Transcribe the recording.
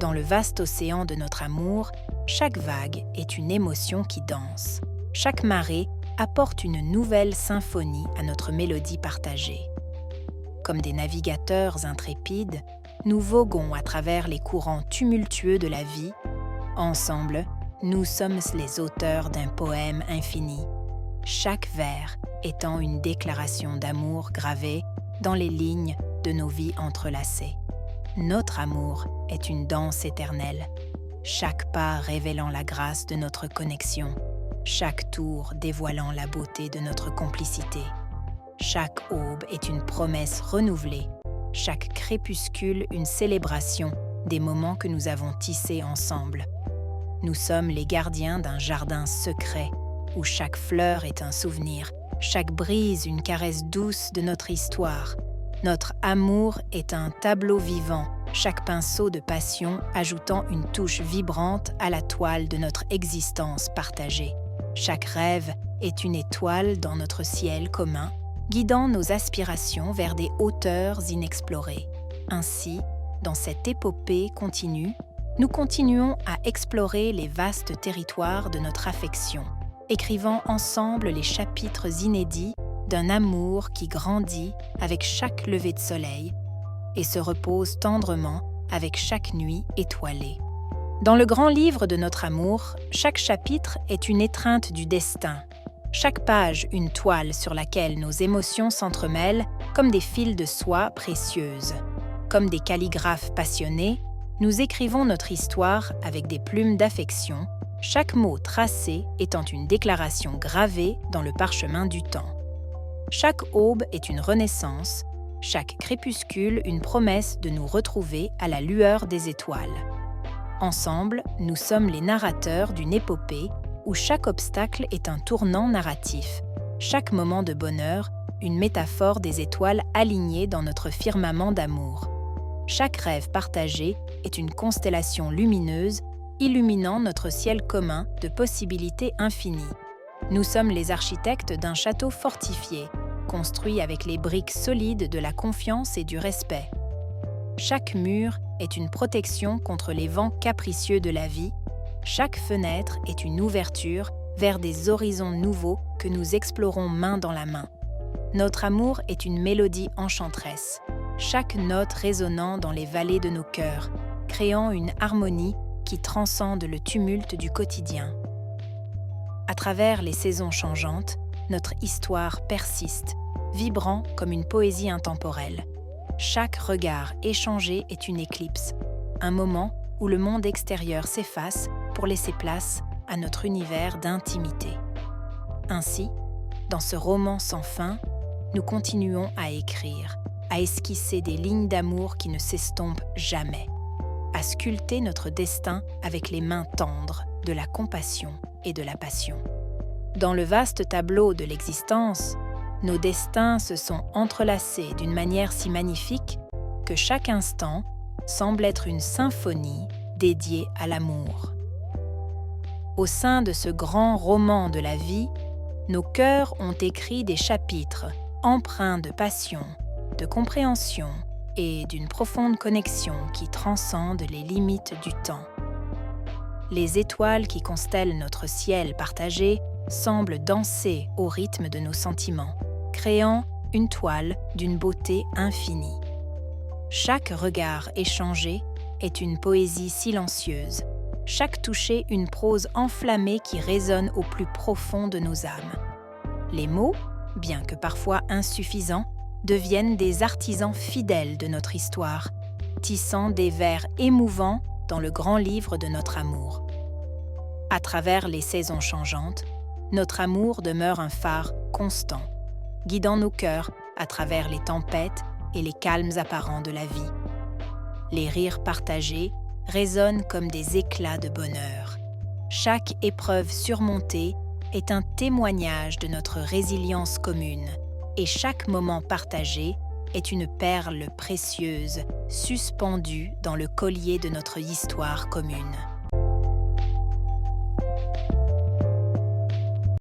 Dans le vaste océan de notre amour, chaque vague est une émotion qui danse. Chaque marée apporte une nouvelle symphonie à notre mélodie partagée. Comme des navigateurs intrépides, nous voguons à travers les courants tumultueux de la vie. Ensemble, nous sommes les auteurs d'un poème infini, chaque vers étant une déclaration d'amour gravée dans les lignes de nos vies entrelacées. Notre amour est une danse éternelle, chaque pas révélant la grâce de notre connexion, chaque tour dévoilant la beauté de notre complicité. Chaque aube est une promesse renouvelée, chaque crépuscule une célébration des moments que nous avons tissés ensemble. Nous sommes les gardiens d'un jardin secret où chaque fleur est un souvenir, chaque brise une caresse douce de notre histoire. Notre amour est un tableau vivant, chaque pinceau de passion ajoutant une touche vibrante à la toile de notre existence partagée. Chaque rêve est une étoile dans notre ciel commun, guidant nos aspirations vers des hauteurs inexplorées. Ainsi, dans cette épopée continue, nous continuons à explorer les vastes territoires de notre affection, écrivant ensemble les chapitres inédits d'un amour qui grandit avec chaque lever de soleil et se repose tendrement avec chaque nuit étoilée. Dans le grand livre de notre amour, chaque chapitre est une étreinte du destin, chaque page une toile sur laquelle nos émotions s'entremêlent comme des fils de soie précieuses. Comme des calligraphes passionnés, nous écrivons notre histoire avec des plumes d'affection, chaque mot tracé étant une déclaration gravée dans le parchemin du temps. Chaque aube est une renaissance, chaque crépuscule une promesse de nous retrouver à la lueur des étoiles. Ensemble, nous sommes les narrateurs d'une épopée où chaque obstacle est un tournant narratif, chaque moment de bonheur une métaphore des étoiles alignées dans notre firmament d'amour. Chaque rêve partagé est une constellation lumineuse illuminant notre ciel commun de possibilités infinies. Nous sommes les architectes d'un château fortifié, construit avec les briques solides de la confiance et du respect. Chaque mur est une protection contre les vents capricieux de la vie. Chaque fenêtre est une ouverture vers des horizons nouveaux que nous explorons main dans la main. Notre amour est une mélodie enchanteresse, chaque note résonnant dans les vallées de nos cœurs, créant une harmonie qui transcende le tumulte du quotidien. À travers les saisons changeantes, notre histoire persiste, vibrant comme une poésie intemporelle. Chaque regard échangé est une éclipse, un moment où le monde extérieur s'efface pour laisser place à notre univers d'intimité. Ainsi, dans ce roman sans fin, nous continuons à écrire, à esquisser des lignes d'amour qui ne s'estompent jamais, à sculpter notre destin avec les mains tendres de la compassion et de la passion. Dans le vaste tableau de l'existence, nos destins se sont entrelacés d'une manière si magnifique que chaque instant semble être une symphonie dédiée à l'amour. Au sein de ce grand roman de la vie, nos cœurs ont écrit des chapitres empreints de passion, de compréhension et d'une profonde connexion qui transcende les limites du temps. Les étoiles qui constellent notre ciel partagé semblent danser au rythme de nos sentiments, créant une toile d'une beauté infinie. Chaque regard échangé est une poésie silencieuse, chaque toucher une prose enflammée qui résonne au plus profond de nos âmes. Les mots, bien que parfois insuffisants, deviennent des artisans fidèles de notre histoire, tissant des vers émouvants dans le grand livre de notre amour. À travers les saisons changeantes, notre amour demeure un phare constant, guidant nos cœurs à travers les tempêtes et les calmes apparents de la vie. Les rires partagés résonnent comme des éclats de bonheur. Chaque épreuve surmontée est un témoignage de notre résilience commune, et chaque moment partagé est une perle précieuse suspendue dans le collier de notre histoire commune.